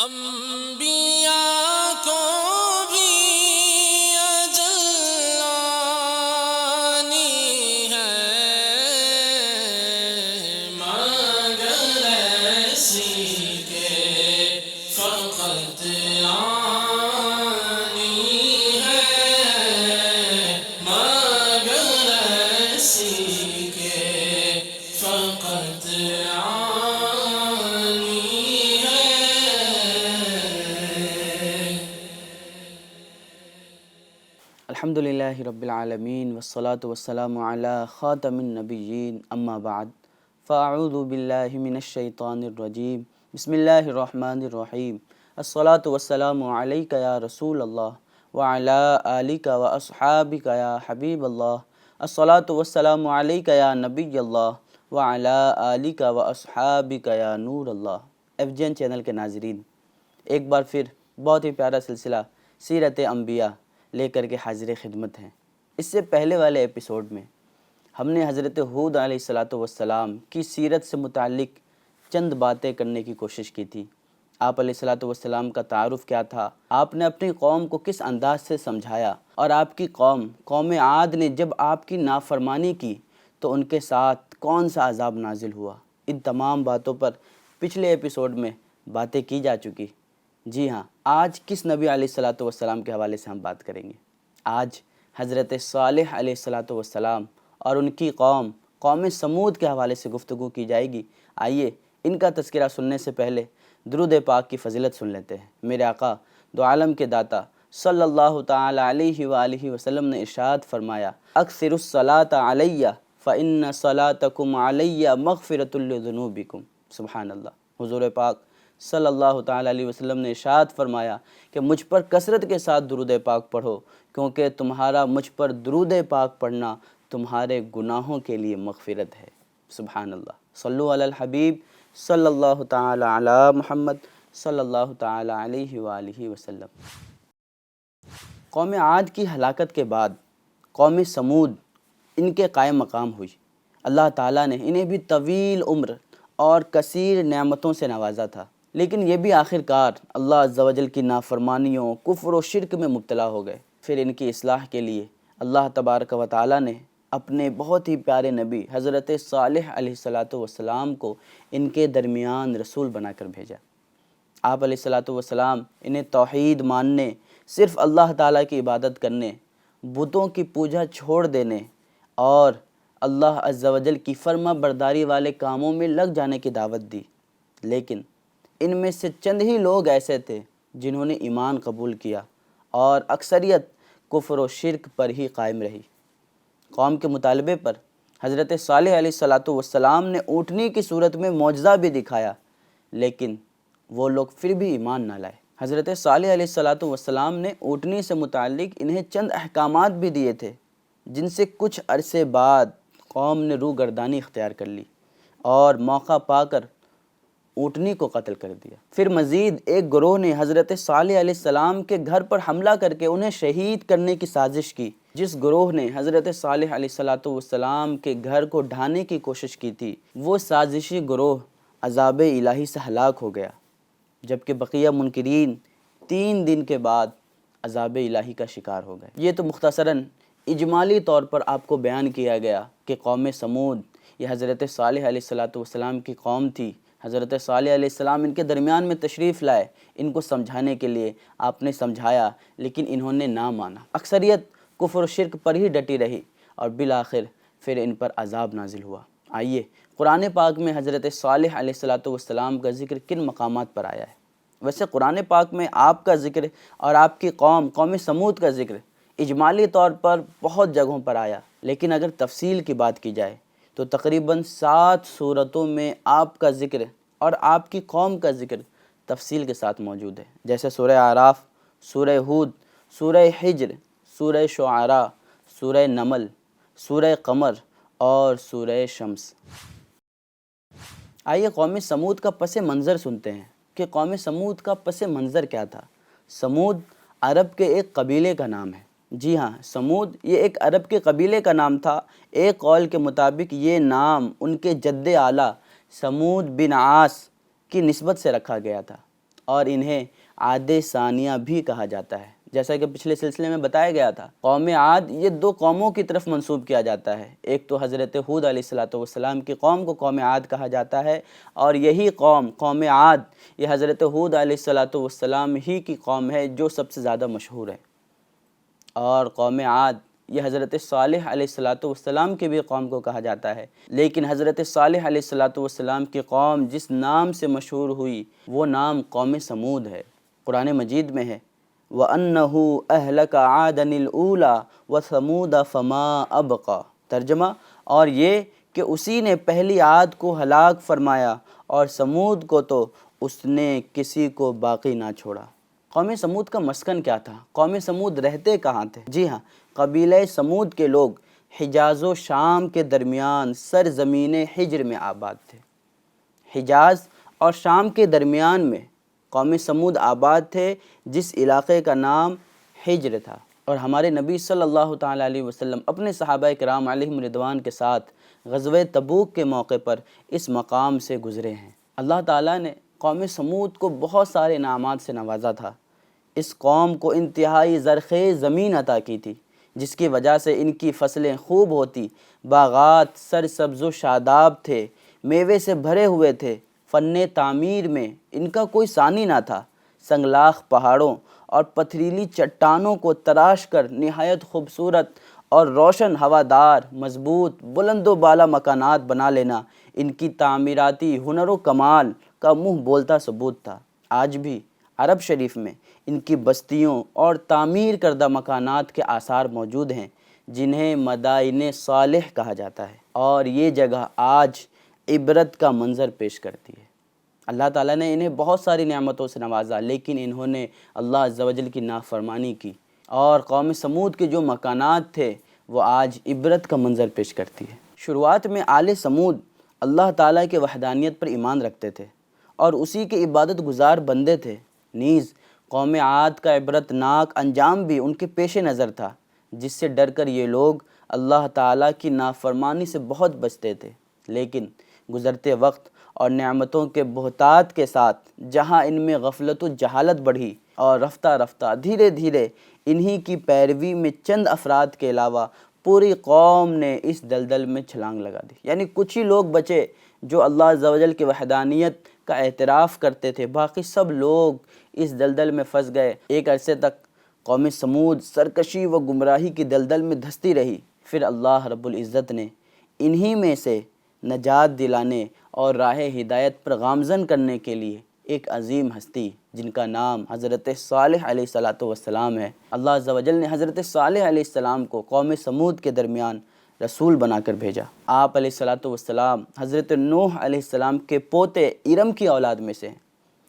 انبیاء کو بھی اجل آنی ہے، مگر ایسی کے فقط آنی ہے، مگر ایسی کے فقط الحمدللہ رب العالمین والصلاة والسلام علی خاتم النبیین اما بعد فاعوذ باللہ من الشیطان الرجیم بسم اللہ الرحمن الرحیم الصلاة والسلام علیک یا رسول اللہ وعلی آلک واصحابک یا حبیب اللہ الصلاة والسلام علیک یا نبی اللہ وعلی آلک واصحابک یا نور اللہ۔ FGN چینل کے ناظرین، ایک بار پھر بہت ہی پیارا سلسلہ سیرت انبیاء لے کر کے حاضر خدمت ہیں۔ اس سے پہلے والے ایپیسوڈ میں ہم نے حضرت ہود علیہ السلام کی سیرت سے متعلق چند باتیں کرنے کی کوشش کی تھی۔ آپ علیہ السلام کا تعارف کیا تھا، آپ نے اپنی قوم کو کس انداز سے سمجھایا، اور آپ کی قوم عاد نے جب آپ کی نافرمانی کی تو ان کے ساتھ کون سا عذاب نازل ہوا۔ ان تمام باتوں پر پچھلے ایپیسوڈ میں باتیں کی جا چکی۔ جی ہاں، آج کس نبی علیہ السلام کے حوالے سے ہم بات کریں گے؟ آج حضرت صالح علیہ السلام اور ان کی قوم سمود کے حوالے سے گفتگو کی جائے گی۔ آئیے ان کا تذکرہ سننے سے پہلے درود پاک کی فضیلت سن لیتے ہیں۔ میرے آقا دو عالم کے داتا صلی اللہ تعالی علیہ وآلہ وسلم نے ارشاد فرمایا، اکثر الصلاۃ علیہ فإن صلاتکم علیہ مغفرۃ لذنوبکم۔ سبحان اللہ۔ حضور پاک صلی اللہ تعالی علیہ وسلم نے ارشاد فرمایا کہ مجھ پر کثرت کے ساتھ درود پاک پڑھو، کیونکہ تمہارا مجھ پر درود پاک پڑھنا تمہارے گناہوں کے لیے مغفرت ہے۔ سبحان اللہ۔ صلو علی الحبیب صلی اللہ تعالی علی محمد صلی اللہ تعالی علیہ وآلہ وسلم۔ قوم عاد کی ہلاکت کے بعد قوم سمود ان کے قائم مقام ہوئی۔ اللہ تعالیٰ نے انہیں بھی طویل عمر اور کثیر نعمتوں سے نوازا تھا، لیکن یہ بھی آخر کار اللہ عز و جل کی نافرمانیوں، کفر و شرک میں مبتلا ہو گئے۔ پھر ان کی اصلاح کے لیے اللہ تبارک و تعالیٰ نے اپنے بہت ہی پیارے نبی حضرت صالح علیہ السلام کو ان کے درمیان رسول بنا کر بھیجا۔ آپ علیہ السلام انہیں توحید ماننے، صرف اللہ تعالیٰ کی عبادت کرنے، بتوں کی پوجا چھوڑ دینے اور اللہ عز و جل کی فرما برداری والے کاموں میں لگ جانے کی دعوت دی۔ لیکن ان میں سے چند ہی لوگ ایسے تھے جنہوں نے ایمان قبول کیا اور اکثریت کفر و شرک پر ہی قائم رہی۔ قوم کے مطالبے پر حضرت صالح علیہ السلام نے اونٹنی کی صورت میں معجزہ بھی دکھایا، لیکن وہ لوگ پھر بھی ایمان نہ لائے۔ حضرت صالح علیہ السلام نے اونٹنی سے متعلق انہیں چند احکامات بھی دیے تھے، جن سے کچھ عرصے بعد قوم نے روگردانی اختیار کر لی اور موقع پا کر اونٹنی کو قتل کر دیا۔ پھر مزید ایک گروہ نے حضرت صالح علیہ السلام کے گھر پر حملہ کر کے انہیں شہید کرنے کی سازش کی۔ جس گروہ نے حضرت صالح علیہ السلام کے گھر کو ڈھانے کی کوشش کی تھی، وہ سازشی گروہ عذاب الہی سے ہلاک ہو گیا، جبکہ بقیہ منکرین 3 دن کے بعد عذاب الہی کا شکار ہو گئے۔ یہ تو مختصراً اجمالی طور پر آپ کو بیان کیا گیا کہ قوم سمود یہ حضرت صالح علیہ السلام کی قوم تھی۔ حضرت صالح علیہ السلام ان کے درمیان میں تشریف لائے، ان کو سمجھانے کے لیے آپ نے سمجھایا، لیکن انہوں نے نہ مانا۔ اکثریت کفر و شرک پر ہی ڈٹی رہی اور بالآخر پھر ان پر عذاب نازل ہوا۔ آئیے قرآن پاک میں حضرت صالح علیہ السلام کا ذکر کن مقامات پر آیا ہے؟ ویسے قرآن پاک میں آپ کا ذکر اور آپ کی قوم سمود کا ذکر اجمالی طور پر بہت جگہوں پر آیا، لیکن اگر تفصیل کی بات کی جائے تو تقریباً 7 صورتوں میں آپ کا ذکر اور آپ کی قوم کا ذکر تفصیل کے ساتھ موجود ہے، جیسے سورہ اعراف، سورہ ہود، سورہ حجر، سورہ شعراء، سورہ نمل، سورہ قمر اور سورہ شمس۔ آئیے قوم سمود کا پس منظر سنتے ہیں کہ قوم سمود کا پس منظر کیا تھا۔ سمود عرب کے ایک قبیلے کا نام ہے۔ جی ہاں، سمود یہ ایک عرب کے قبیلے کا نام تھا۔ ایک قول کے مطابق یہ نام ان کے جد اعلیٰ سمود بن عاص کی نسبت سے رکھا گیا تھا، اور انہیں عاد ثانیہ بھی کہا جاتا ہے۔ جیسا کہ پچھلے سلسلے میں بتایا گیا تھا، قوم عاد یہ دو قوموں کی طرف منسوب کیا جاتا ہے۔ ایک تو حضرت ہود علیہ السلام کی قوم کو قوم عاد کہا جاتا ہے، اور یہی قوم عاد یہ حضرت ہود علیہ السلام ہی کی قوم ہے جو سب سے زیادہ مشہور ہے۔ اور قوم عاد یہ حضرت صالح علیہ السلام کی بھی قوم کو کہا جاتا ہے، لیکن حضرت صالح علیہ السلام کی قوم جس نام سے مشہور ہوئی وہ نام قوم سمود ہے۔ قرآن مجید میں ہے وَأَنَّهُ أَهْلَكَ عَادًا الْأُولَى وَثَمُودَ فَمَا أَبْقَى۔ ترجمہ، اور یہ کہ اسی نے پہلی عاد کو ہلاک فرمایا اور سمود کو تو اس نے کسی کو باقی نہ چھوڑا۔ قوم سمود کا مسکن کیا تھا؟ قوم سمود رہتے کہاں تھے؟ جی ہاں، قبیلہ سمود کے لوگ حجاز و شام کے درمیان سرزمین حجر میں آباد تھے۔ حجاز اور شام کے درمیان میں قوم سمود آباد تھے، جس علاقے کا نام حجر تھا۔ اور ہمارے نبی صلی اللہ تعالیٰ علیہ وسلم اپنے صحابہ کرام علیہم رضوان کے ساتھ غزوہ تبوک کے موقع پر اس مقام سے گزرے ہیں۔ اللہ تعالیٰ نے قوم سمود کو بہت سارے انعامات سے نوازا تھا۔ اس قوم کو انتہائی زرخیز زمین عطا کی تھی، جس کی وجہ سے ان کی فصلیں خوب ہوتی، باغات سرسبز و شاداب تھے، میوے سے بھرے ہوئے تھے، فن تعمیر میں ان کا کوئی ثانی نہ تھا۔ سنگلاخ پہاڑوں اور پتھریلی چٹانوں کو تراش کر نہایت خوبصورت اور روشن ہوادار، مضبوط، بلند و بالا مکانات بنا لینا ان کی تعمیراتی ہنر و کمال کا منہ بولتا ثبوت تھا۔ آج بھی عرب شریف میں ان کی بستیوں اور تعمیر کردہ مکانات کے آثار موجود ہیں، جنہیں مدائن صالح کہا جاتا ہے، اور یہ جگہ آج عبرت کا منظر پیش کرتی ہے۔ اللہ تعالیٰ نے انہیں بہت ساری نعمتوں سے نوازا، لیکن انہوں نے اللہ عز و جل کی نافرمانی کی، اور قوم سمود کے جو مکانات تھے وہ آج عبرت کا منظر پیش کرتی ہے۔ شروعات میں آل سمود اللہ تعالیٰ کے وحدانیت پر ایمان رکھتے تھے اور اسی کے عبادت گزار بندے تھے۔ نیز قوم عاد کا عبرت ناک انجام بھی ان کے پیش نظر تھا، جس سے ڈر کر یہ لوگ اللہ تعالیٰ کی نافرمانی سے بہت بچتے تھے۔ لیکن گزرتے وقت اور نعمتوں کے بہتات کے ساتھ جہاں ان میں غفلت و جہالت بڑھی، اور رفتہ رفتہ دھیرے دھیرے انہی کی پیروی میں چند افراد کے علاوہ پوری قوم نے اس دلدل میں چھلانگ لگا دی۔ یعنی کچھ ہی لوگ بچے جو اللہ عز و جل کی وحدانیت کا اعتراف کرتے تھے، باقی سب لوگ اس دلدل میں پھنس گئے۔ ایک عرصے تک قوم سمود سرکشی و گمراہی کی دلدل میں دھستی رہی، پھر اللہ رب العزت نے انہی میں سے نجات دلانے اور راہ ہدایت پر گامزن کرنے کے لیے ایک عظیم ہستی جن کا نام حضرت صالح علیہ السلام ہے، اللہ عز و جل نے حضرت صالح علیہ السلام کو قوم سمود کے درمیان رسول بنا کر بھیجا۔ آپ علیہ السلام حضرت نوح علیہ السلام کے پوتے ارم کی اولاد میں سے ہیں،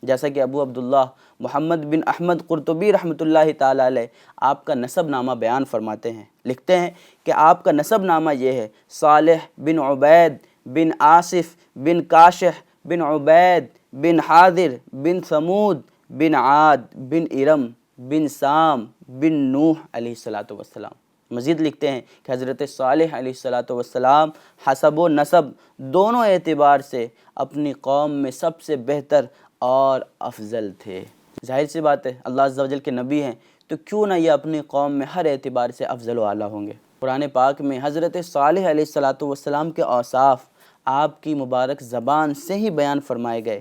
جیسا کہ ابو عبداللہ محمد بن احمد قرطبی رحمۃ اللہ تعالیٰ علیہ آپ کا نسب نامہ بیان فرماتے ہیں۔ لکھتے ہیں کہ آپ کا نسب نامہ یہ ہے: صالح بن عبید بن آصف بن کاشح بن عبید بن حاضر بن ثمود بن عاد بن ارم بن سام بن نوح علیہ السلام۔ مزید لکھتے ہیں کہ حضرت صالح علیہ السلام حسب و نسب دونوں اعتبار سے اپنی قوم میں سب سے بہتر اور افضل تھے۔ ظاہر سی بات ہے، اللہ عز و جل کے نبی ہیں تو کیوں نہ یہ اپنی قوم میں ہر اعتبار سے افضل و اعلیٰ ہوں گے۔ قرآن پاک میں حضرت صالح علیہ السلام کے اوصاف آپ کی مبارک زبان سے ہی بیان فرمائے گئے۔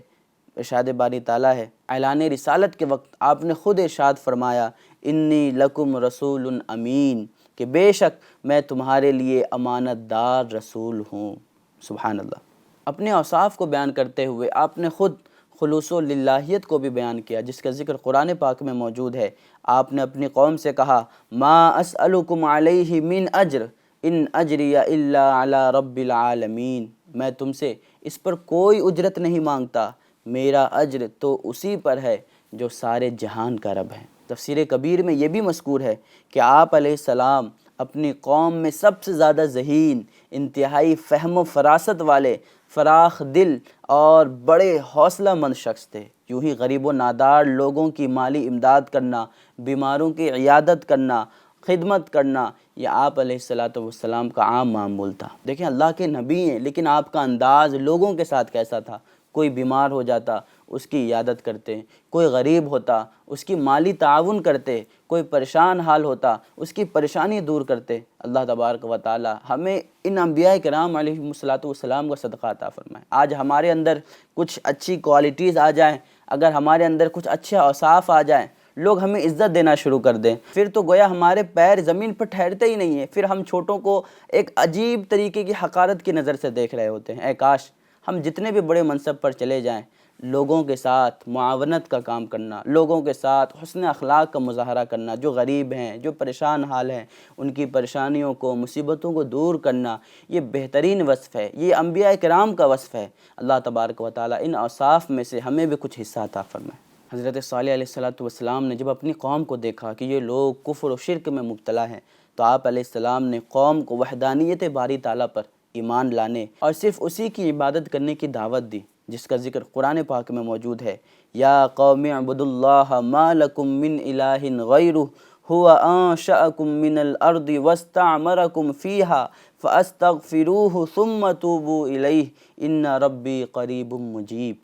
ارشاد باری تعالیٰ ہے، اعلان رسالت کے وقت آپ نے خود ارشاد فرمایا انی لکم رسول امین، کہ بے شک میں تمہارے لیے امانت دار رسول ہوں۔ سبحان اللہ۔ اپنے اوصاف کو بیان کرتے ہوئے آپ نے خود خلوص و للہیت کو بھی بیان کیا، جس کا ذکر قرآن پاک میں موجود ہے۔ آپ نے اپنی قوم سے کہا ما اسألکم علیہ من اجر ان اجری الا علی رب العالمین، میں تم سے اس پر کوئی اجرت نہیں مانگتا، میرا اجر تو اسی پر ہے جو سارے جہان کا رب ہے۔ تفسیر کبیر میں یہ بھی مذکور ہے کہ آپ علیہ السلام اپنی قوم میں سب سے زیادہ ذہین، انتہائی فہم و فراست والے، فراخ دل اور بڑے حوصلہ مند شخص تھے۔ یوں ہی غریب و نادار لوگوں کی مالی امداد کرنا، بیماروں کی عیادت کرنا، خدمت کرنا، یہ آپ علیہ السلام کا عام معمول تھا۔ دیکھیں اللہ کے نبی ہیں، لیکن آپ کا انداز لوگوں کے ساتھ کیسا تھا؟ کوئی بیمار ہو جاتا اس کی عیادت کرتے، کوئی غریب ہوتا اس کی مالی تعاون کرتے، کوئی پریشان حال ہوتا اس کی پریشانی دور کرتے۔ اللہ تبارک و تعالی ہمیں ان انبیاء کرام علیہ الصلوۃ والسلام کا صدقہ عطا فرمائے۔ آج ہمارے اندر کچھ اچھی کوالٹیز آ جائیں، اگر ہمارے اندر کچھ اچھے اوصاف آ جائیں، لوگ ہمیں عزت دینا شروع کر دیں، پھر تو گویا ہمارے پیر زمین پر ٹھہرتے ہی نہیں ہیں، پھر ہم چھوٹوں کو ایک عجیب طریقے کی حقارت کی نظر سے دیکھ رہے ہوتے ہیں۔ اے کاش ہم جتنے بھی بڑے منصب پر چلے جائیں، لوگوں کے ساتھ معاونت کا کام کرنا، لوگوں کے ساتھ حسن اخلاق کا مظاہرہ کرنا، جو غریب ہیں، جو پریشان حال ہیں، ان کی پریشانیوں کو، مصیبتوں کو دور کرنا، یہ بہترین وصف ہے، یہ انبیاء کرام کا وصف ہے۔ اللہ تبارک و تعالی ان اوصاف میں سے ہمیں بھی کچھ حصہ عطا فرمائے۔ حضرت صالح علیہ السلام نے جب اپنی قوم کو دیکھا کہ یہ لوگ کفر و شرک میں مبتلا ہیں، تو آپ علیہ السلام نے قوم کو وحدانیت باری تعالیٰ پر ایمان لانے اور صرف اسی کی عبادت کرنے کی دعوت دی، جس کا ذکر قرآن پاک میں موجود ہے۔ یا قوم اعبدوا اللہ ما لکم من الہ غیرہ هو انشأکم من الارض واستعمرکم فیہا فاستغفروہ ثم توبوا الیہ ان ربی قریب مجیب۔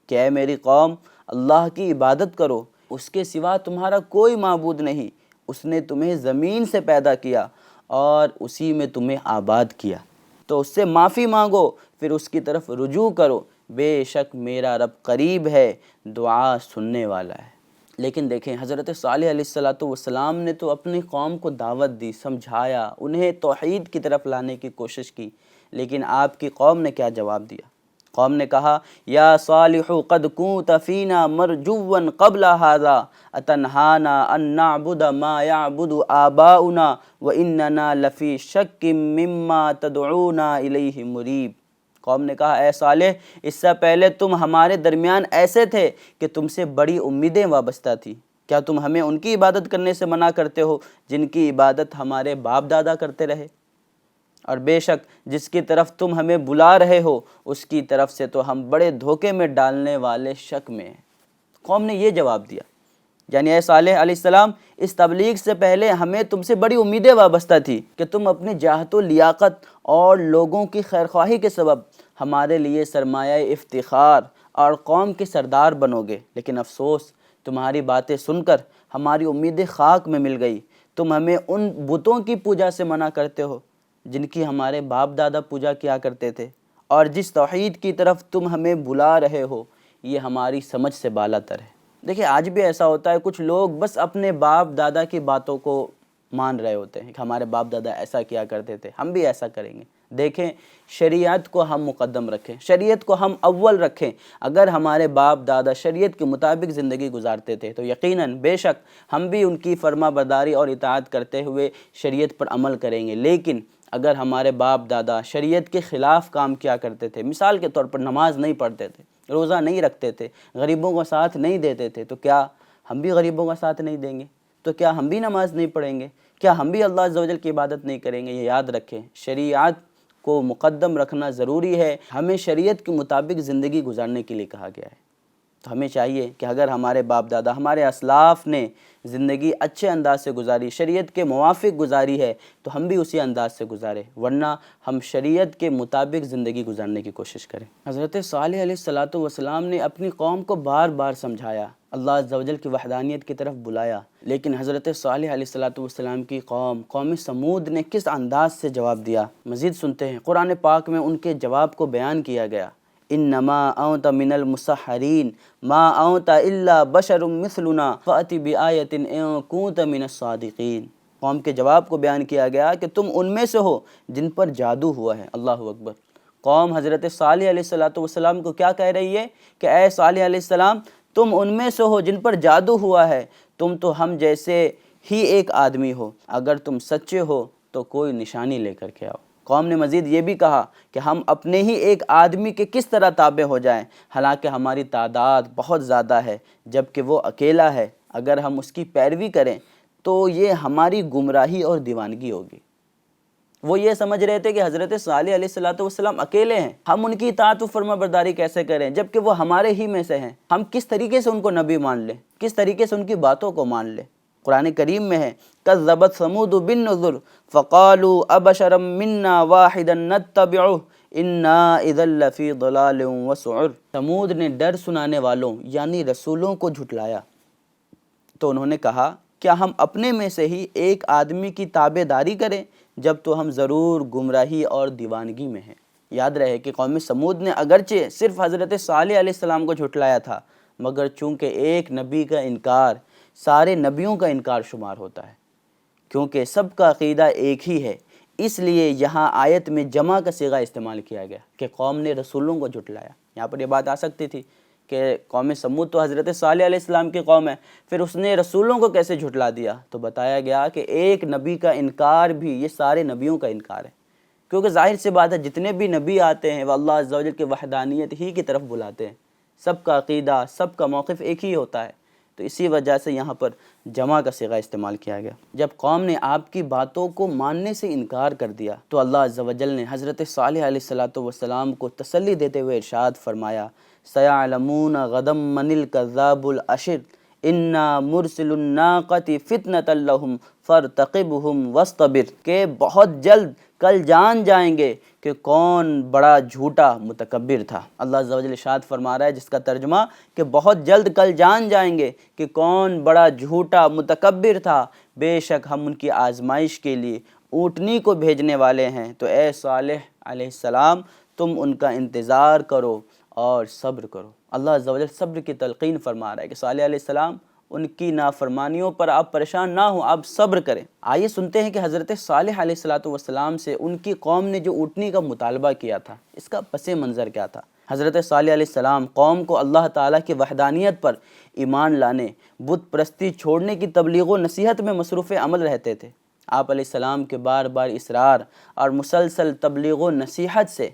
کہ اے میری قوم، اللہ کی عبادت کرو، اس کے سوا تمہارا کوئی معبود نہیں، اس نے تمہیں زمین سے پیدا کیا اور اسی میں تمہیں آباد کیا، تو اس سے معافی مانگو، پھر اس کی طرف رجوع کرو، بے شک میرا رب قریب ہے، دعا سننے والا ہے۔ لیکن دیکھیں حضرت صالح علیہ السلام نے تو اپنی قوم کو دعوت دی، سمجھایا، انہیں توحید کی طرف لانے کی کوشش کی، لیکن آپ کی قوم نے کیا جواب دیا؟ قوم نے کہا یا صالح قد کنت فینا مرجوا قبل ھذا اتنہانا ان نعبد ما یعبد آباؤنا واننا لفی شک مما تدعونا الیہ مریب۔ قوم نے کہا اے صالح، اس سے پہلے تم ہمارے درمیان ایسے تھے کہ تم سے بڑی امیدیں وابستہ تھی، کیا تم ہمیں ان کی عبادت کرنے سے منع کرتے ہو جن کی عبادت ہمارے باپ دادا کرتے رہے؟ اور بے شک جس کی طرف تم ہمیں بلا رہے ہو اس کی طرف سے تو ہم بڑے دھوکے میں ڈالنے والے شک میں ہیں۔ قوم نے یہ جواب دیا، یعنی اے صالح علیہ السلام، اس تبلیغ سے پہلے ہمیں تم سے بڑی امیدیں وابستہ تھی کہ تم اپنی جاہت و لیاقت اور لوگوں کی خیرخواہی کے سبب ہمارے لیے سرمایہ افتخار اور قوم کے سردار بنو گے، لیکن افسوس تمہاری باتیں سن کر ہماری امیدیں خاک میں مل گئی۔ تم ہمیں ان بتوں کی پوجا سے منع کرتے ہو جن کی ہمارے باپ دادا پوجا کیا کرتے تھے، اور جس توحید کی طرف تم ہمیں بلا رہے ہو یہ ہماری سمجھ سے بالا تر ہے۔ دیکھیں آج بھی ایسا ہوتا ہے، کچھ لوگ بس اپنے باپ دادا کی باتوں کو مان رہے ہوتے ہیں کہ ہمارے باپ دادا ایسا کیا کرتے تھے، ہم بھی ایسا کریں گے۔ دیکھیں شریعت کو ہم مقدم رکھیں، شریعت کو ہم اول رکھیں۔ اگر ہمارے باپ دادا شریعت کے مطابق زندگی گزارتے تھے تو یقیناً بے شک ہم بھی ان کی فرما برداری اور اطاعت کرتے ہوئے شریعت پر عمل کریں گے۔ لیکن اگر ہمارے باپ دادا شریعت کے خلاف کام کیا کرتے تھے، مثال کے طور پر نماز نہیں پڑھتے تھے، روزہ نہیں رکھتے تھے، غریبوں کا ساتھ نہیں دیتے تھے، تو کیا ہم بھی غریبوں کا ساتھ نہیں دیں گے؟ تو کیا ہم بھی نماز نہیں پڑھیں گے؟ کیا ہم بھی اللہ عز و جل کی عبادت نہیں کریں گے؟ یہ یاد رکھیں، شریعت کو مقدم رکھنا ضروری ہے، ہمیں شریعت کے مطابق زندگی گزارنے کے لیے کہا گیا ہے۔ تو ہمیں چاہیے کہ اگر ہمارے باپ دادا، ہمارے اسلاف نے زندگی اچھے انداز سے گزاری، شریعت کے موافق گزاری ہے، تو ہم بھی اسی انداز سے گزاریں، ورنہ ہم شریعت کے مطابق زندگی گزارنے کی کوشش کریں۔ حضرت صالح علیہ السلام نے اپنی قوم کو بار بار سمجھایا، اللہ عز و جل کی وحدانیت کی طرف بلایا، لیکن حضرت صالح علیہ السلام کی قوم سمود نے کس انداز سے جواب دیا؟ مزید سنتے ہیں، قرآن پاک میں ان کے جواب کو بیان کیا گیا، انما انت من المسحرین ما انت الا بشر مثلنا فأت بآیۃ ان کنت من الصادقین۔ قوم کے جواب کو بیان کیا گیا کہ تم ان میں سے ہو جن پر جادو ہوا ہے۔ اللہ اکبر۔ قوم حضرت صالح علیہ السلام کو کیا کہہ رہی ہے کہ اے صالح علیہ السلام، تم ان میں سے ہو جن پر جادو ہوا ہے، تم تو ہم جیسے ہی ایک آدمی ہو، اگر تم سچے ہو تو کوئی نشانی لے کر کے آؤ۔ قوم نے مزید یہ بھی کہا کہ ہم اپنے ہی ایک آدمی کے کس طرح تابع ہو جائیں، حالانکہ ہماری تعداد بہت زیادہ ہے جبکہ وہ اکیلا ہے، اگر ہم اس کی پیروی کریں تو یہ ہماری گمراہی اور دیوانگی ہوگی۔ وہ یہ سمجھ رہے تھے کہ حضرت صالح علیہ السلام اکیلے ہیں، ہم ان کی اطاعت و فرما برداری کیسے کریں جبکہ وہ ہمارے ہی میں سے ہیں، ہم کس طریقے سے ان کو نبی مان لیں، کس طریقے سے ان کی باتوں کو مان لیں۔ قرآن کریم میں ہے کذبت ثمود بالنذر فقالوا ابشرا منا واحدا نتبعه انا اذا لفی ضلال وسعر۔ سمود نے ڈر سنانے والوں یعنی رسولوں کو جھٹلایا تو انہوں نے کہا کیا ہم اپنے میں سے ہی ایک آدمی کی تابع داری کریں جب تو ہم ضرور گمراہی اور دیوانگی میں ہیں۔ یاد رہے کہ قوم سمود نے اگرچہ صرف حضرت صالح علیہ السلام کو جھٹلایا تھا، مگر چونکہ ایک نبی کا انکار سارے نبیوں کا انکار شمار ہوتا ہے، کیونکہ سب کا عقیدہ ایک ہی ہے، اس لیے یہاں آیت میں جمع کا صیغہ استعمال کیا گیا کہ قوم نے رسولوں کو جھٹلایا۔ یہاں پر یہ بات آ سکتی تھی کہ قوم سمود تو حضرت صالح علیہ السلام کی قوم ہے، پھر اس نے رسولوں کو کیسے جھٹلا دیا؟ تو بتایا گیا کہ ایک نبی کا انکار بھی یہ سارے نبیوں کا انکار ہے، کیونکہ ظاہر سی بات ہے جتنے بھی نبی آتے ہیں وہ اللہ عز و جل کی وحدانیت ہی کی طرف بلاتے ہیں، سب کا عقیدہ سب کا موقف ایک ہی ہوتا ہے، تو اسی وجہ سے یہاں پر جمع کا صیغہ استعمال کیا گیا۔ جب قوم نے آپ کی باتوں کو ماننے سے انکار کر دیا تو اللہ عز و جل نے حضرت صالح علیہ السلام کو تسلی دیتے ہوئے ارشاد فرمایا سَيَعْلَمُونَ غَدًا مَنِ الْكَذَّابُ الْأَشِرُ اِنَّا مُرْسِلُ النَّاقَةِ فِتْنَةً لَهُمْ فَارْتَقِبْهُمْ وَاصْطَبِرْ کہ بہت جلد کل جان جائیں گے کہ کون بڑا جھوٹا متکبر تھا۔ اللہ عز و جل ارشاد فرما رہا ہے جس کا ترجمہ کہ بہت جلد کل جان جائیں گے کہ کون بڑا جھوٹا متکبر تھا، بے شک ہم ان کی آزمائش کے لیے اونٹنی کو بھیجنے والے ہیں، تو اے صالح علیہ السلام تم ان کا انتظار کرو اور صبر کرو۔ اللہ عز و جل صبر کی تلقین فرما رہا ہے کہ صالح علیہ السلام ان کی نافرمانیوں پر آپ پریشان نہ ہوں، آپ صبر کریں۔ آئیے سنتے ہیں کہ حضرت صالح علیہ السلام سے ان کی قوم نے جو اونٹنی کا مطالبہ کیا تھا اس کا پس منظر کیا تھا۔ حضرت صالح علیہ السلام قوم کو اللہ تعالیٰ کی وحدانیت پر ایمان لانے، بت پرستی چھوڑنے کی تبلیغ و نصیحت میں مصروف عمل رہتے تھے۔ آپ علیہ السلام کے بار بار اصرار اور مسلسل تبلیغ و نصیحت سے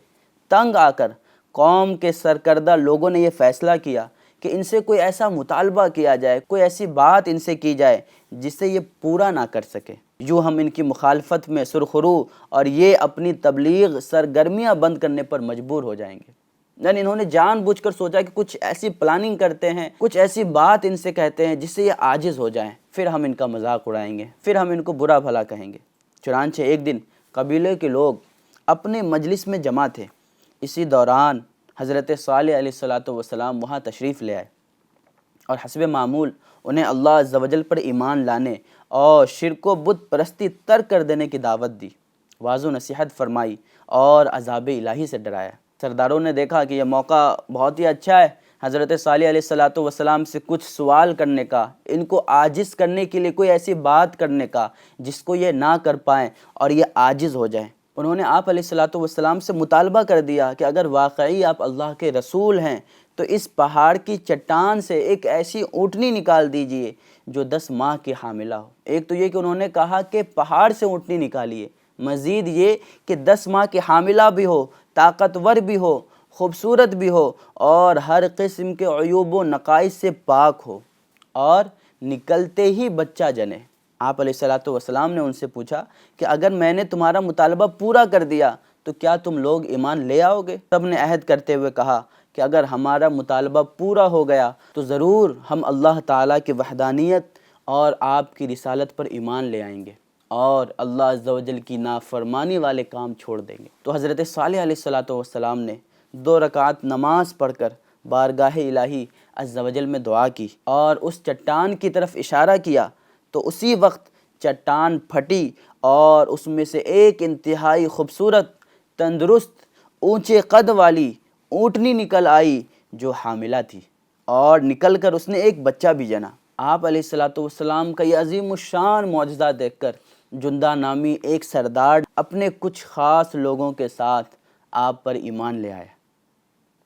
تنگ آ کر قوم کے سرکردہ لوگوں نے یہ فیصلہ کیا کہ ان سے کوئی ایسا مطالبہ کیا جائے، کوئی ایسی بات ان سے کی جائے جس سے یہ پورا نہ کر سکے، یوں ہم ان کی مخالفت میں سرخرو اور یہ اپنی تبلیغ سرگرمیاں بند کرنے پر مجبور ہو جائیں گے۔ یعنی انہوں نے جان بوجھ کر سوچا کہ کچھ ایسی پلاننگ کرتے ہیں، کچھ ایسی بات ان سے کہتے ہیں جس سے یہ عاجز ہو جائیں، پھر ہم ان کا مذاق اڑائیں گے، پھر ہم ان کو برا بھلا کہیں گے۔ چنانچہ ایک دن قبیلے کے لوگ اپنے مجلس میں جمع تھے، اسی دوران حضرت صالح علیہ السلام وہاں تشریف لے آئے اور حسب معمول انہیں اللہ عز و جل پر ایمان لانے اور شرک و بت پرستی ترک کر دینے کی دعوت دی، واعظ و نصیحت فرمائی اور عذاب الہی سے ڈرایا۔ سرداروں نے دیکھا کہ یہ موقع بہت ہی اچھا ہے حضرت صالح علیہ السلام سے کچھ سوال کرنے کا، ان کو عاجز کرنے کے لیے کوئی ایسی بات کرنے کا جس کو یہ نہ کر پائیں اور یہ عاجز ہو جائیں۔ انہوں نے آپ علیہ السلام سے مطالبہ کر دیا کہ اگر واقعی آپ اللہ کے رسول ہیں تو اس پہاڑ کی چٹان سے ایک ایسی اونٹنی نکال دیجئے جو 10 ماہ کی حاملہ ہو۔ ایک تو یہ کہ انہوں نے کہا کہ پہاڑ سے اونٹنی نکالیے، مزید یہ کہ 10 ماہ کی حاملہ بھی ہو، طاقتور بھی ہو، خوبصورت بھی ہو اور ہر قسم کے عیوب و نقائص سے پاک ہو اور نکلتے ہی بچہ جنے۔ آپ علیہ السلام نے ان سے پوچھا کہ اگر میں نے تمہارا مطالبہ پورا کر دیا تو کیا تم لوگ ایمان لے آؤ گے؟ سب نے عہد کرتے ہوئے کہا کہ اگر ہمارا مطالبہ پورا ہو گیا تو ضرور ہم اللہ تعالیٰ کی وحدانیت اور آپ کی رسالت پر ایمان لے آئیں گے اور اللہ عز و جل کی نافرمانی والے کام چھوڑ دیں گے۔ تو حضرت صالح علیہ السلام نے 2 رکعت نماز پڑھ کر بارگاہ الہی عز و جل میں دعا کی اور اس چٹان کی طرف اشارہ کیا تو اسی وقت چٹان پھٹی اور اس میں سے ایک انتہائی خوبصورت، تندرست، اونچے قد والی اونٹنی نکل آئی جو حاملہ تھی اور نکل کر اس نے ایک بچہ بھی جنا۔ آپ علیہ السلام کا یہ عظیم الشان معجزہ دیکھ کر جندہ نامی ایک سردار اپنے کچھ خاص لوگوں کے ساتھ آپ پر ایمان لے آیا،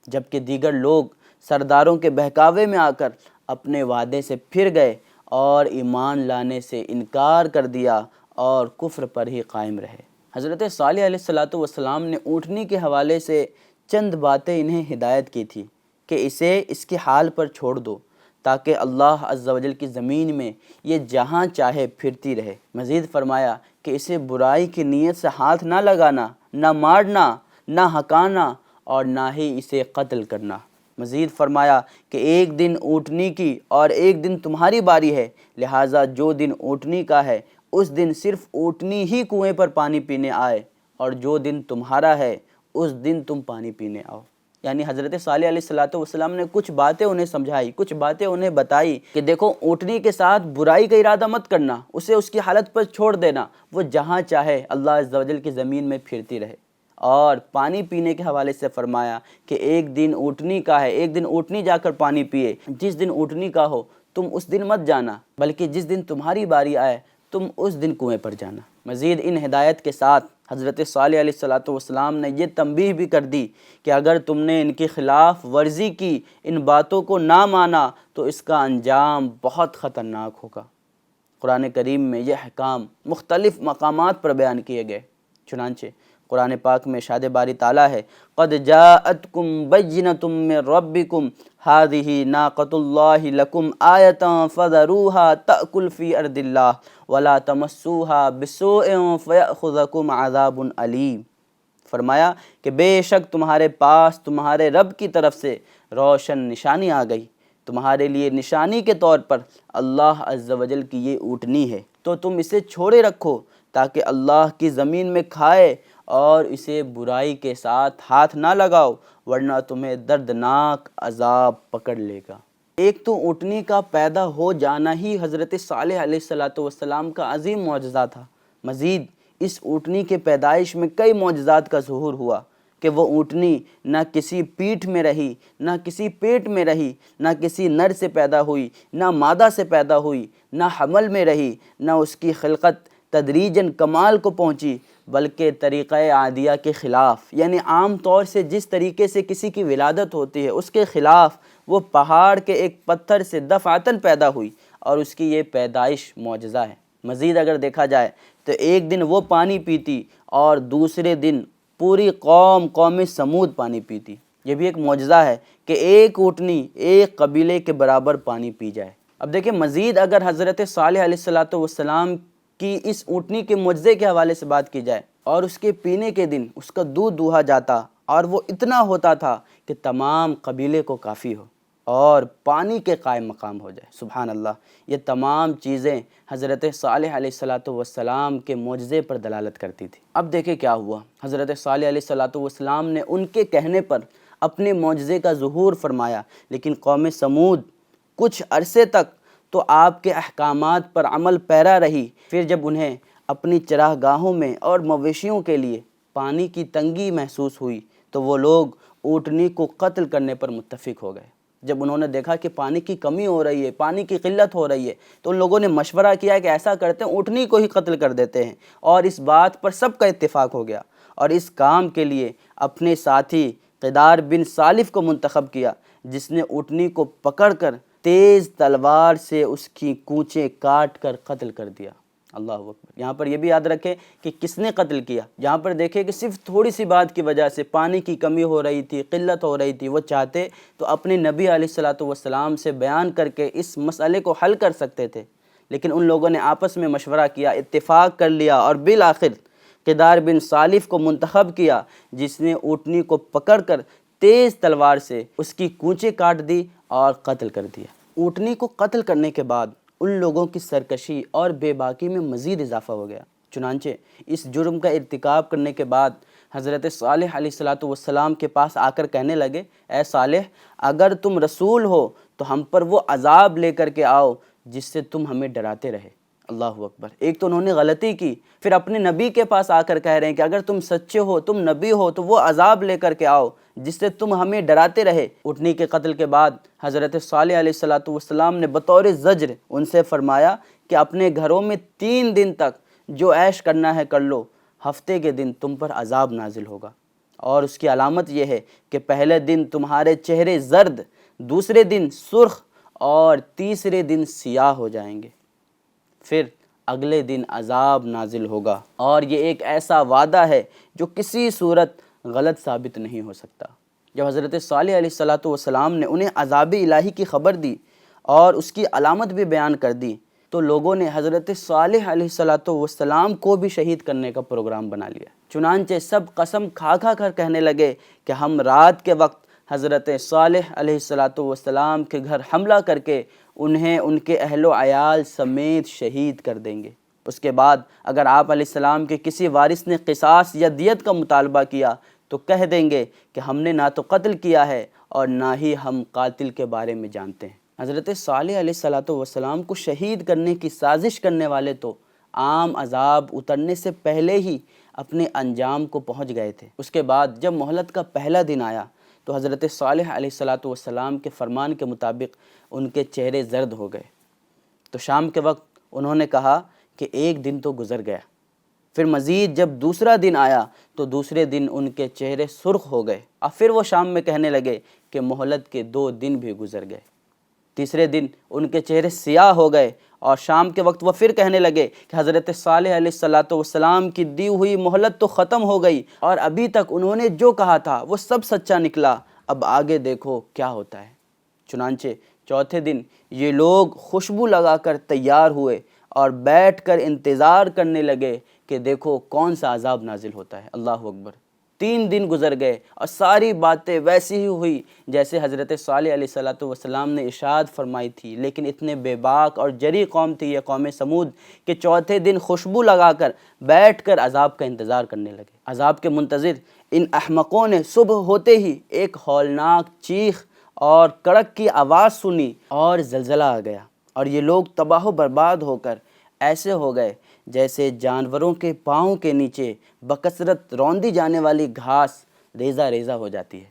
جبکہ دیگر لوگ سرداروں کے بہکاوے میں آ کر اپنے وعدے سے پھر گئے اور ایمان لانے سے انکار کر دیا اور کفر پر ہی قائم رہے۔ حضرت صالح علیہ السلام نے اونٹنی کے حوالے سے چند باتیں انہیں ہدایت کی تھی کہ اسے اس کے حال پر چھوڑ دو تاکہ اللہ عز و جل کی زمین میں یہ جہاں چاہے پھرتی رہے۔ مزید فرمایا کہ اسے برائی کی نیت سے ہاتھ نہ لگانا، نہ مارنا، نہ ہکانا اور نہ ہی اسے قتل کرنا۔ مزید فرمایا کہ ایک دن اونٹنی کی اور ایک دن تمہاری باری ہے، لہٰذا جو دن اونٹنی کا ہے اس دن صرف اونٹنی ہی کنویں پر پانی پینے آئے اور جو دن تمہارا ہے اس دن تم پانی پینے آؤ۔ یعنی حضرت صالح علیہ الصلوۃ والسلام نے کچھ باتیں انہیں سمجھائی، کچھ باتیں انہیں بتائی کہ دیکھو اونٹنی کے ساتھ برائی کا ارادہ مت کرنا، اسے اس کی حالت پر چھوڑ دینا، وہ جہاں چاہے اللہ عز و جل کی زمین میں پھرتی رہے۔ اور پانی پینے کے حوالے سے فرمایا کہ ایک دن اونٹنی کا ہے، ایک دن اونٹنی جا کر پانی پیے، جس دن اونٹنی کا ہو تم اس دن مت جانا، بلکہ جس دن تمہاری باری آئے تم اس دن کنویں پر جانا۔ مزید ان ہدایت کے ساتھ حضرت صالح علیہ الصلوۃ والسلام نے یہ تنبیہ بھی کر دی کہ اگر تم نے ان کی خلاف ورزی کی، ان باتوں کو نہ مانا، تو اس کا انجام بہت خطرناک ہوگا۔ قرآن کریم میں یہ احکام مختلف مقامات پر بیان کیے گئے، چنانچہ قرآن پاک میں ارشاد باری تعالیٰ ہے قد جاءتکم بینۃ من ربکم ہذہ ناقۃ اللہ لکم آیۃ فذروها تأکل فی ارض اللہ ولا تمسوها بسوء فیأخذکم عذاب علیم۔ فرمایا کہ بے شک تمہارے پاس تمہارے رب کی طرف سے روشن نشانی آ گئی، تمہارے لیے نشانی کے طور پر اللہ عز و جل کی یہ اونٹنی ہے، تو تم اسے چھوڑے رکھو تاکہ اللہ کی زمین میں کھائے، اور اسے برائی کے ساتھ ہاتھ نہ لگاؤ ورنہ تمہیں دردناک عذاب پکڑ لے گا۔ ایک تو اونٹنی کا پیدا ہو جانا ہی حضرت صالح علیہ الصلوۃ والسلام کا عظیم معجزہ تھا۔ مزید اس اونٹنی کے پیدائش میں کئی معجزات کا ظہور ہوا کہ وہ اونٹنی نہ کسی پیٹھ میں رہی، نہ کسی پیٹ میں رہی، نہ کسی نر سے پیدا ہوئی، نہ مادہ سے پیدا ہوئی، نہ حمل میں رہی، نہ اس کی خلقت تدریجاً کمال کو پہنچی، بلکہ طریقہ عادیہ کے خلاف، یعنی عام طور سے جس طریقے سے کسی کی ولادت ہوتی ہے اس کے خلاف وہ پہاڑ کے ایک پتھر سے دفعتاً پیدا ہوئی، اور اس کی یہ پیدائش معجزہ ہے۔ مزید اگر دیکھا جائے تو ایک دن وہ پانی پیتی اور دوسرے دن پوری قوم سمود پانی پیتی۔ یہ بھی ایک معجزہ ہے کہ ایک اونٹنی ایک قبیلے کے برابر پانی پی جائے۔ اب دیکھیں مزید اگر حضرت صالح علیہ الصلوۃ والسلام کی اس اونٹنی کے معجزے کے حوالے سے بات کی جائے، اور اس کے پینے کے دن اس کا دودھ دوہا جاتا اور وہ اتنا ہوتا تھا کہ تمام قبیلے کو کافی ہو اور پانی کے قائم مقام ہو جائے۔ سبحان اللہ، یہ تمام چیزیں حضرت صالح علیہ الصلوۃ والسلام کے معجزے پر دلالت کرتی تھی۔ اب دیکھیں کیا ہوا، حضرت صالح علیہ الصلوۃ والسلام نے ان کے کہنے پر اپنے معجزے کا ظہور فرمایا، لیکن قوم سمود کچھ عرصے تک تو آپ کے احکامات پر عمل پیرا رہی۔ پھر جب انہیں اپنی چراہ گاہوں میں اور مویشیوں کے لیے پانی کی تنگی محسوس ہوئی تو وہ لوگ اونٹنی کو قتل کرنے پر متفق ہو گئے۔ جب انہوں نے دیکھا کہ پانی کی کمی ہو رہی ہے، پانی کی قلت ہو رہی ہے، تو ان لوگوں نے مشورہ کیا کہ ایسا کرتے ہیں اونٹنی کو ہی قتل کر دیتے ہیں، اور اس بات پر سب کا اتفاق ہو گیا، اور اس کام کے لیے اپنے ساتھی قدار بن سالف کو منتخب کیا، جس نے اونٹنی کو پکڑ کر تیز تلوار سے اس کی کونچیں کاٹ کر قتل کر دیا۔ اللہ اکبر۔ یہاں پر یہ بھی یاد رکھیں کہ کس نے قتل کیا۔ یہاں پر دیکھیں کہ صرف تھوڑی سی بات کی وجہ سے پانی کی کمی ہو رہی تھی، قلت ہو رہی تھی، وہ چاہتے تو اپنے نبی علیہ الصلوۃ والسلام سے بیان کر کے اس مسئلے کو حل کر سکتے تھے، لیکن ان لوگوں نے آپس میں مشورہ کیا، اتفاق کر لیا، اور بالآخر قدار بن سالف کو منتخب کیا، جس نے اونٹنی کو پکڑ کر تیز تلوار سے اس کی کونچیں کاٹ دی اور قتل کر دیا۔ اونٹنی کو قتل کرنے کے بعد ان لوگوں کی سرکشی اور بے باکی میں مزید اضافہ ہو گیا، چنانچہ اس جرم کا ارتکاب کرنے کے بعد حضرت صالح علیہ الصلوۃ والسلام کے پاس آ کر کہنے لگے، اے صالح، اگر تم رسول ہو تو ہم پر وہ عذاب لے کر کے آؤ جس سے تم ہمیں ڈراتے رہے۔ اللہ اکبر۔ ایک تو انہوں نے غلطی کی، پھر اپنے نبی کے پاس آ کر کہہ رہے ہیں کہ اگر تم سچے ہو، تم نبی ہو، تو وہ عذاب لے کر کے آؤ جس سے تم ہمیں ڈراتے رہے۔ اونٹنی کے قتل کے بعد حضرت صالح علیہ الصلوۃ والسلام نے بطور زجر ان سے فرمایا کہ اپنے گھروں میں 3 دن تک جو عیش کرنا ہے کر لو، ہفتے کے دن تم پر عذاب نازل ہوگا، اور اس کی علامت یہ ہے کہ پہلے دن تمہارے چہرے زرد، دوسرے دن سرخ، اور تیسرے دن سیاہ ہو جائیں گے، پھر اگلے دن عذاب نازل ہوگا، اور یہ ایک ایسا وعدہ ہے جو کسی صورت غلط ثابت نہیں ہو سکتا۔ جب حضرت صالح علیہ الصلوۃ والسلام نے انہیں عذاب الہی کی خبر دی اور اس کی علامت بھی بیان کر دی، تو لوگوں نے حضرت صالح علیہ الصلوۃ والسلام کو بھی شہید کرنے کا پروگرام بنا لیا۔ چنانچہ سب قسم کھا کھا کر کہنے لگے کہ ہم رات کے وقت حضرت صالح علیہ الصلوۃ والسلام کے گھر حملہ کر کے انہیں ان کے اہل و عیال سمیت شہید کر دیں گے۔ اس کے بعد اگر آپ علیہ السلام کے کسی وارث نے قصاص یا دیت کا مطالبہ کیا تو کہہ دیں گے کہ ہم نے نہ تو قتل کیا ہے اور نہ ہی ہم قاتل کے بارے میں جانتے ہیں۔ حضرت صالح علیہ السلام کو شہید کرنے کی سازش کرنے والے تو عام عذاب اترنے سے پہلے ہی اپنے انجام کو پہنچ گئے تھے۔ اس کے بعد جب مہلت کا پہلا دن آیا تو حضرت صالح علیہ السلام کے فرمان کے مطابق ان کے چہرے زرد ہو گئے۔ تو شام کے وقت انہوں نے کہا کہ ایک دن تو گزر گیا۔ پھر مزید جب دوسرا دن آیا تو دوسرے دن ان کے چہرے سرخ ہو گئے، اور پھر وہ شام میں کہنے لگے کہ مہلت کے 2 دن بھی گزر گئے۔ تیسرے دن ان کے چہرے سیاہ ہو گئے، اور شام کے وقت وہ پھر کہنے لگے کہ حضرت صالح علیہ السلام کی دی ہوئی مہلت تو ختم ہو گئی، اور ابھی تک انہوں نے جو کہا تھا وہ سب سچا نکلا، اب آگے دیکھو کیا ہوتا ہے۔ چنانچہ چوتھے دن یہ لوگ خوشبو لگا کر تیار ہوئے اور بیٹھ کر انتظار کرنے لگے کہ دیکھو کون سا عذاب نازل ہوتا ہے۔ اللہ اکبر۔ 3 دن گزر گئے اور ساری باتیں ویسی ہی ہوئی جیسے حضرت صالح علیہ السلام نے ارشاد فرمائی تھی، لیکن اتنے بے باک اور جری قوم تھی یہ قوم سمود کہ چوتھے دن خوشبو لگا کر بیٹھ کر عذاب کا انتظار کرنے لگے۔ عذاب کے منتظر ان احمقوں نے صبح ہوتے ہی ایک ہولناک چیخ اور کڑک کی آواز سنی اور زلزلہ آ گیا، اور یہ لوگ تباہ و برباد ہو کر ایسے ہو گئے جیسے جانوروں کے پاؤں کے نیچے بکثرت روندی جانے والی گھاس ریزہ ریزہ ہو جاتی ہے۔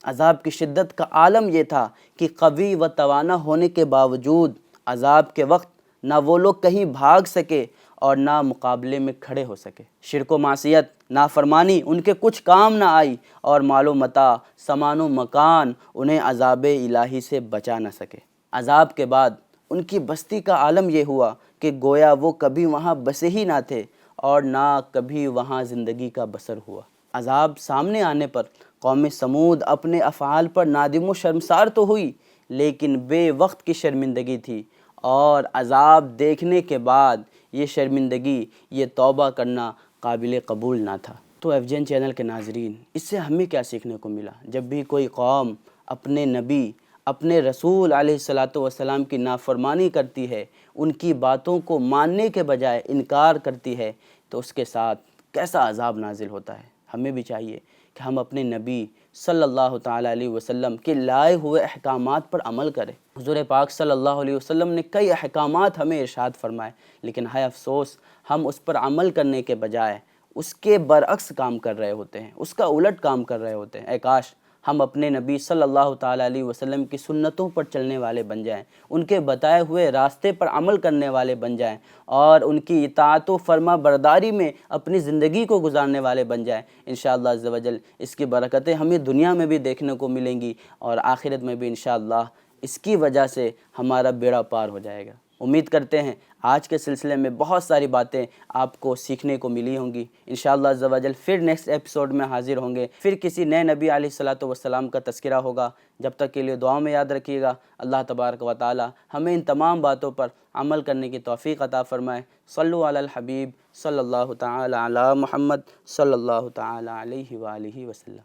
عذاب کی شدت کا عالم یہ تھا کہ قوی و توانا ہونے کے باوجود عذاب کے وقت نہ وہ لوگ کہیں بھاگ سکے اور نہ مقابلے میں کھڑے ہو سکے۔ شرک و معصیت، نافرمانی ان کے کچھ کام نہ آئی، اور مال و متاع، سامان و مکان انہیں عذاب الہی سے بچا نہ سکے۔ عذاب کے بعد ان کی بستی کا عالم یہ ہوا کہ گویا وہ کبھی وہاں بسے ہی نہ تھے اور نہ کبھی وہاں زندگی کا بسر ہوا۔ عذاب سامنے آنے پر قوم سمود اپنے افعال پر نادم و شرمسار تو ہوئی، لیکن بے وقت کی شرمندگی تھی، اور عذاب دیکھنے کے بعد یہ شرمندگی، یہ توبہ کرنا قابل قبول نہ تھا۔ تو ایف جی این چینل کے ناظرین، اس سے ہمیں کیا سیکھنے کو ملا؟ جب بھی کوئی قوم اپنے نبی، اپنے رسول علیہ السلام کی نافرمانی کرتی ہے، ان کی باتوں کو ماننے کے بجائے انکار کرتی ہے، تو اس کے ساتھ کیسا عذاب نازل ہوتا ہے۔ ہمیں بھی چاہیے کہ ہم اپنے نبی صلی اللہ تعالیٰ علیہ وسلم کے لائے ہوئے احکامات پر عمل کریں۔ حضور پاک صلی اللہ علیہ وسلم نے کئی احکامات ہمیں ارشاد فرمائے، لیکن ہائے افسوس ہم اس پر عمل کرنے کے بجائے اس کے برعکس کام کر رہے ہوتے ہیں، اس کا الٹ کام کر رہے ہوتے ہیں۔ اے کاش ہم اپنے نبی صلی اللہ تعالیٰ علیہ وسلم کی سنتوں پر چلنے والے بن جائیں، ان کے بتائے ہوئے راستے پر عمل کرنے والے بن جائیں، اور ان کی اطاعت و فرما برداری میں اپنی زندگی کو گزارنے والے بن جائیں۔ انشاءاللہ عز و جل اس کی برکتیں ہمیں دنیا میں بھی دیکھنے کو ملیں گی، اور آخرت میں بھی انشاءاللہ اس کی وجہ سے ہمارا بیڑا پار ہو جائے گا۔ امید کرتے ہیں آج کے سلسلے میں بہت ساری باتیں آپ کو سیکھنے کو ملی ہوں گی۔ انشاءاللہ عز و جل پھر نیکسٹ ایپیسوڈ میں حاضر ہوں گے، پھر کسی نئے نبی علیہ السلام کا تذکرہ ہوگا۔ جب تک کے لیے دعاؤں میں یاد رکھیے گا۔ اللہ تبارک و تعالی ہمیں ان تمام باتوں پر عمل کرنے کی توفیق عطا فرمائے۔ صلو علی الحبیب صلی اللہ تعالی علی محمد صلی اللہ تعالی علیہ وآلہ وسلم۔